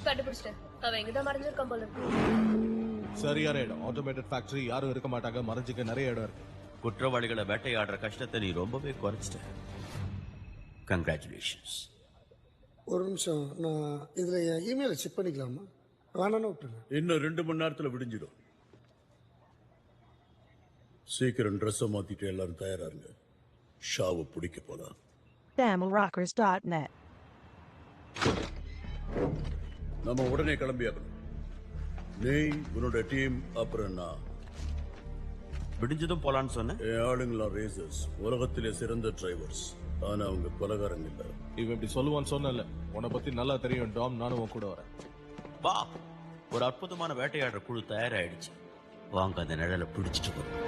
கண்டுபிடிச்சிட்டேன். அவன் இங்கதான் மறைஞ்சிருக்கான் போல இருக்கு. சரியான இடம். ஆட்டோமேட்டட் ஃபேக்டரி, யாரும் இருக்க மாட்டாங்க. மறைஞ்சிக்க நிறைய இடம் இருக்கு. குற்றவாளிகளை வேட்டையாடுற கஷ்டத்தை நீ ரொம்பவே குறைச்சிட்ட. கங்க்ராச்சுலேஷன்ஸ். ஒரு நிமிஷம், நான் இதுல என் இமெயிலை செக் பண்ணிக்கலாமா? வேணான்னு விட்டுருங்க. இன்னும் 2 மணி நேரத்துல விடிஞ்சிடும். சீக்கிரம் ட்ரெஸ்ஸை மாத்திட்டு எல்லாரும் தயாராருங்க. ஷாவை பிடிக்க போலாம். TamilRockers.net. நம்ம உடனே கிளம்பியாகணும். நீ, உன்னோட டீம், அப்புறம் நான். விடிஞ்சதும் போலான்னு சொன்ன. என் ஆளுங்களாம் ரேசர்ஸ், உலகத்திலே சிறந்த டிரைவர்ஸ். ஆனா அவங்க கொலகாரங்க இல்ல. இவன் இப்படி சொல்லுவான்னு சொன்னல, உன்னை பத்தி நல்லா தெரியும் டாம். நானும் உன் கூட வரேன். வா, ஒரு அற்புதமான வேட்டையாடுற குழு தயாராயிடுச்சு. வாங்க அந்த நிழலை பிடிச்சிட்டு வரும்.